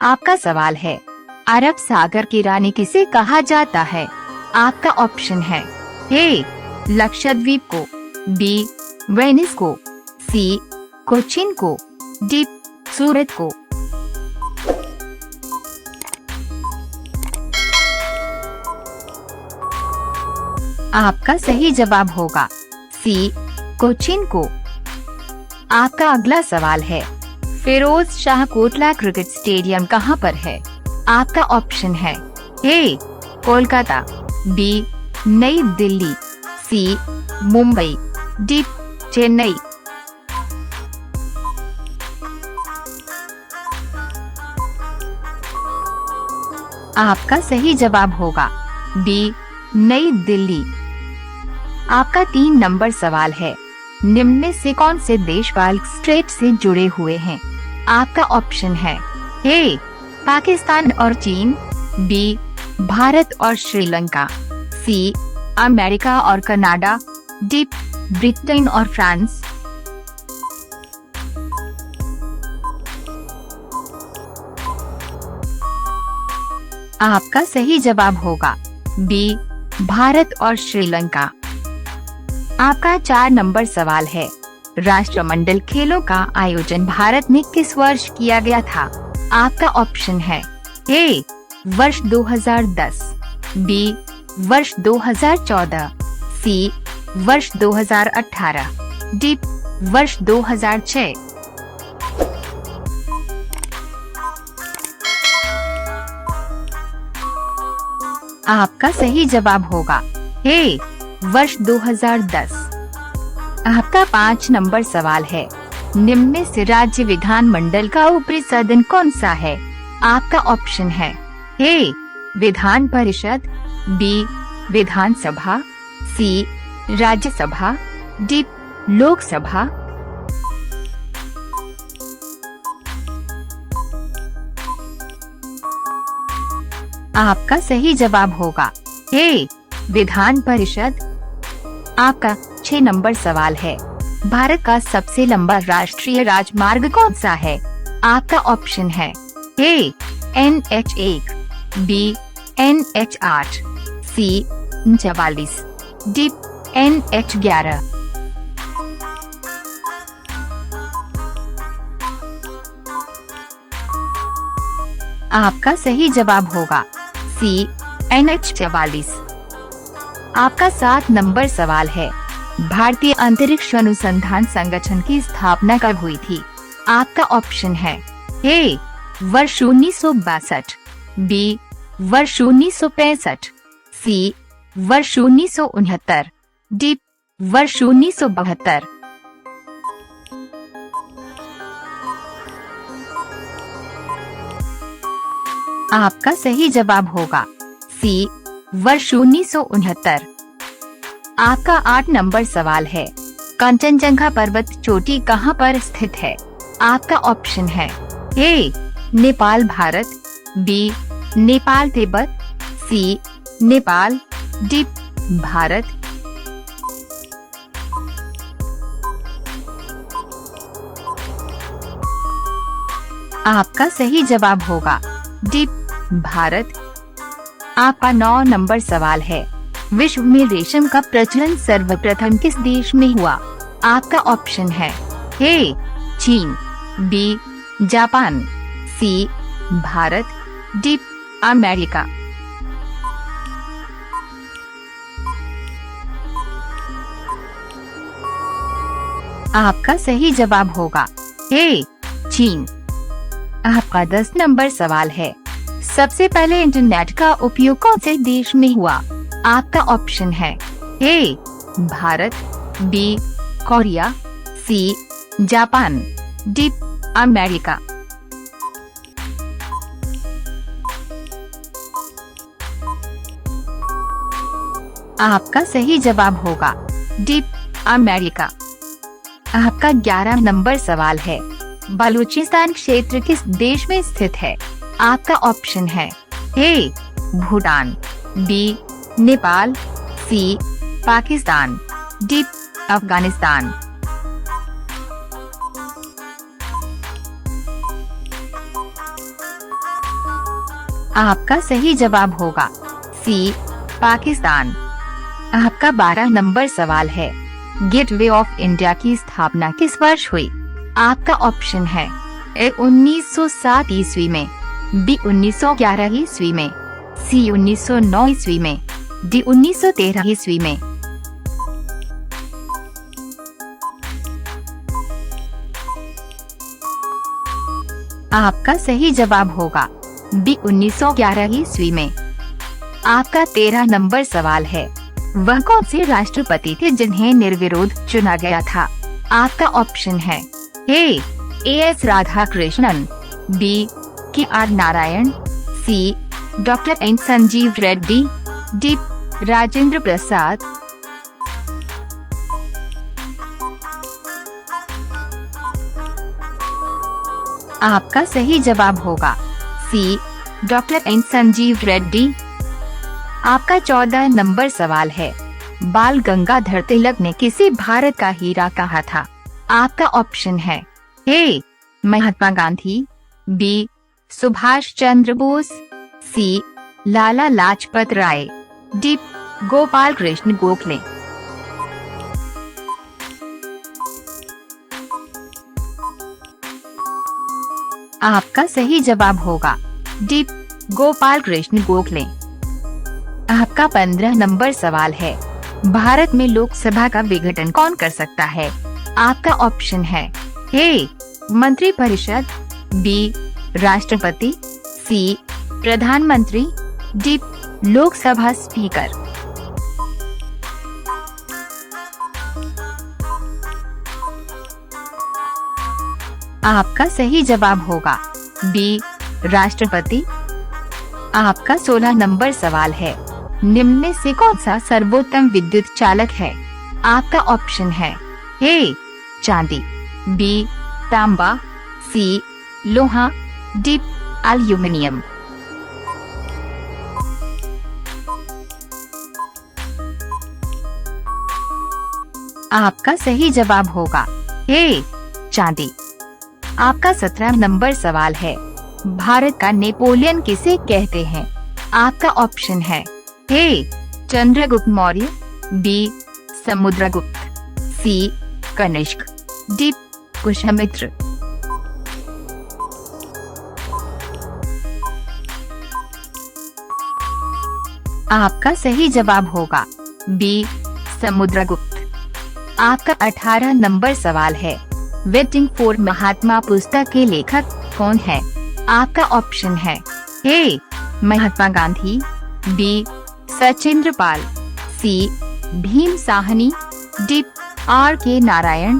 आपका सवाल है, अरब सागर की रानी किसे कहा जाता है? आपका ऑप्शन है ए लक्षद्वीप को, बी वेनिस को, सी कोचिन को, डी सूरत को। आपका सही जवाब होगा सी कोचिन को। आपका अगला सवाल है, फिरोज शाह कोटला क्रिकेट स्टेडियम कहाँ पर है? आपका ऑप्शन है ए कोलकाता, बी नई दिल्ली, सी मुंबई, डी चेन्नई। आपका सही जवाब होगा बी नई दिल्ली। आपका 3 नंबर सवाल है, निम्न में से कौन से देश बाल्क स्ट्रेट से जुड़े हुए हैं? आपका ऑप्शन है ए पाकिस्तान और चीन, बी भारत और श्रीलंका, सी अमेरिका और कनाडा, डी ब्रिटेन और फ्रांस। आपका सही जवाब होगा बी भारत और श्रीलंका। आपका 4 नंबर सवाल है, राष्ट्रमंडल खेलों का आयोजन भारत में किस वर्ष किया गया था? आपका ऑप्शन है ए वर्ष 2010, बी वर्ष 2014, सी वर्ष 2018, डी वर्ष 2006। आपका सही जवाब होगा ए वर्ष 2010। आपका 5 नंबर सवाल है, निम्न में से राज्य विधानमंडल का ऊपरी सदन कौन सा है? आपका ऑप्शन है ए विधान परिषद, बी विधानसभा, सी राज्यसभा, डी लोकसभा। आपका सही जवाब होगा ए विधान परिषद। आपका 6 नंबर सवाल है, भारत का सबसे लंबा राष्ट्रीय राजमार्ग कौन सा है? आपका ऑप्शन है ए NH1, बी NH8, सी 44, डी NH11। आपका सही जवाब होगा सी NH44। आपका 7 नंबर सवाल है, भारतीय अंतरिक्ष अनुसंधान संगठन की स्थापना कब हुई थी? आपका ऑप्शन है ए वर्ष 1962, बी वर्ष 1965, सी वर्ष 1969, डी वर्ष 1972। आपका सही जवाब होगा सी वर्ष 1969। आपका 8 नंबर सवाल है, कंचनजंगा पर्वत चोटी कहाँ पर स्थित है? आपका ऑप्शन है ए नेपाल भारत, बी नेपाल तिब्बत, सी नेपाल, डी भारत। आपका सही जवाब होगा डी भारत। आपका 9 नंबर सवाल है, विश्व में रेशम का प्रचलन सर्वप्रथम किस देश में हुआ? आपका ऑप्शन है ए चीन, बी जापान, सी भारत, डी अमेरिका। आपका सही जवाब होगा ए चीन। आपका 10 नंबर सवाल है, सबसे पहले इंटरनेट का उपयोग कौन से देश में हुआ? आपका ऑप्शन है A Bharat, B Korea, C Japan, D America. आपका सही जवाब होगा डी अमेरिका। आपका 11 नंबर सवाल है, बलूचिस्तान क्षेत्र किस देश में स्थित है? आपका ऑप्शन है ए भूटान, बी नेपाल, सी पाकिस्तान, डी अफगानिस्तान। आपका सही जवाब होगा सी पाकिस्तान। आपका 12 नंबर सवाल है, गेटवे ऑफ इंडिया की स्थापना किस वर्ष हुई? आपका ऑप्शन है ए 1907 ईस्वी में, बी 1911 ईस्वी में, सी 1909 ईस्वी में, डी 1913 ईस्वी में। आपका सही जवाब होगा बी 1911 ईस्वी में। आपका 13 नंबर सवाल है, वह कौन से राष्ट्रपति थे जिन्हें निर्विरोध चुना गया था? आपका ऑप्शन है A S Radhakrishnan, B K R Narayan, C doctor N Sanjiva Reddy, D Rajendra Prasad. आपका सही जवाब होगा C doctor N Sanjiva Reddy. आपका 14 नंबर सवाल है, बाल गंगाधर तिलक ने किसे भारत का हीरा कहा था? आपका ऑप्शन है ए महात्मा गांधी, बी सुभाष चंद्र बोस, सी लाला लाजपत राय, डी गोपाल कृष्ण गोखले। आपका सही जवाब होगा डी गोपाल कृष्ण गोखले। आपका 15 नंबर सवाल है, भारत में लोकसभा का विघटन कौन कर सकता है? आपका ऑप्शन है ए मंत्री परिषद, बी राष्ट्रपति, सी प्रधानमंत्री, डी लोकसभा स्पीकर। आपका सही जवाब होगा बी राष्ट्रपति। आपका 16 नंबर सवाल है, निम्न में से कौन सा सर्वोत्तम विद्युत चालक है? आपका ऑप्शन है ए चांदी, बी तांबा, सी लोहा, डी एल्यूमिनियम। आपका सही जवाब होगा ए चांदी। आपका 17 नंबर सवाल है, भारत का नेपोलियन किसे कहते हैं? आपका ऑप्शन है ए चंद्रगुप्त मौर्य, बी समुद्रगुप्त, सी कनिष्क, डी कुशमित्र। आपका सही जवाब होगा बी समुद्रगुप्त। आपका 18 नंबर सवाल है, वेटिंग फॉर महात्मा पुस्तक के लेखक कौन है? आपका ऑप्शन है ए महात्मा गांधी, बी सचिंद्र पाल, सी भीम साहनी, डी आर के नारायण।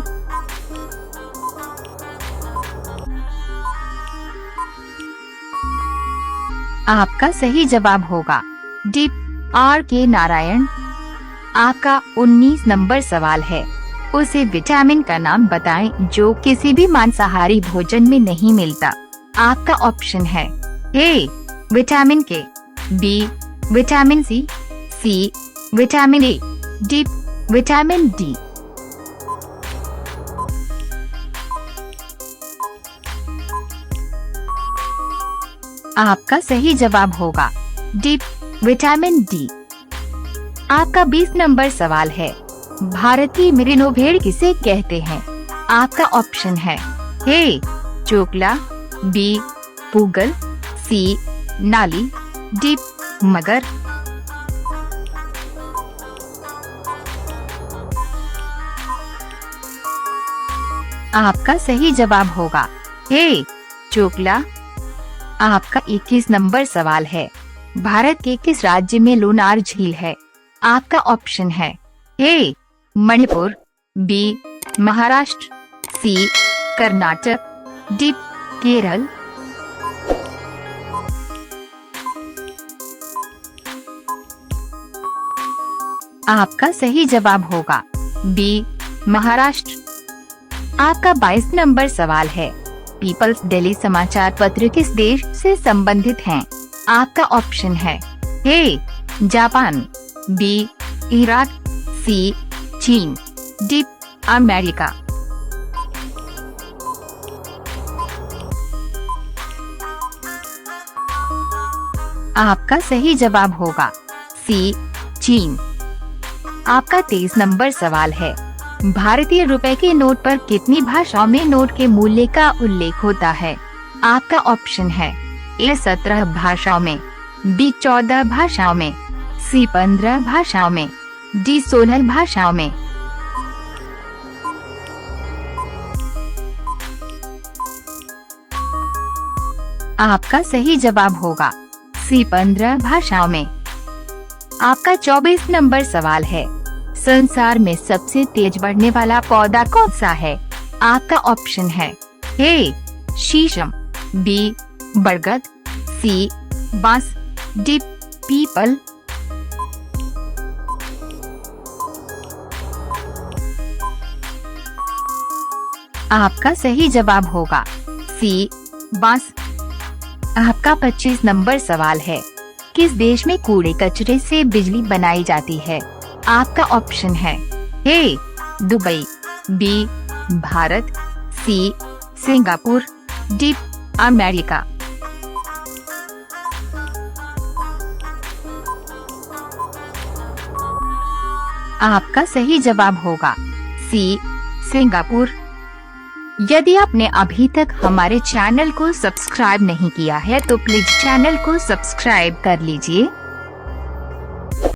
आपका सही जवाब होगा डी आर के नारायण। आपका 19 नंबर सवाल है, उसे विटामिन का नाम बताएं जो किसी भी मांसाहारी भोजन में नहीं मिलता। आपका ऑप्शन है A vitamin K, B vitamin C, C vitamin A, D vitamin D. आपका सही जवाब होगा डी विटामिन डी। आपका 20 नंबर सवाल है, भारतीय मेरिनो भेड़ किसे कहते हैं? आपका ऑप्शन है ए चोकला, बी पूगल, सी नाली, डी मगर। आपका सही जवाब होगा ए चोकला। आपका 21 नंबर सवाल है, भारत के किस राज्य में लोनार झील है? आपका ऑप्शन है ए मणिपुर, बी महाराष्ट्र, सी कर्नाटक, डी केरल। आपका सही जवाब होगा बी महाराष्ट्र। आपका 22 नंबर सवाल है, पीपल्स डेली समाचार पत्र किस देश से संबंधित हैं? आपका ऑप्शन है ए जापान, बी इराक, सी चीन, डी अमेरिका। आपका सही जवाब होगा सी चीन। आपका 23 नंबर सवाल है, भारतीय रुपए के नोट पर कितनी भाषाओं में नोट के मूल्य का उल्लेख होता है? आपका ऑप्शन है ए 17 भाषाओं में, बी 14 भाषाओं में, सी 15 भाषाओं में, डी 16 भाषाओं में। आपका सही जवाब होगा सी 15 भाषाओं में। आपका 24 नंबर सवाल है, संसार में सबसे तेज बढ़ने वाला पौधा कौन सा है? आपका ऑप्शन है ए शीशम, बी बरगद, सी बांस, डी पीपल। आपका सही जवाब होगा सी बांस। आपका 25 नंबर सवाल है, किस देश में कूड़े कचरे से बिजली बनाई जाती है? आपका ऑप्शन है A Dubai, B Bharat, C Singapore, D America. आपका सही जवाब होगा सी सिंगापुर। यदि आपने अभी तक हमारे चैनल को सब्सक्राइब नहीं किया है तो प्लीज चैनल को सब्सक्राइब कर लीजिए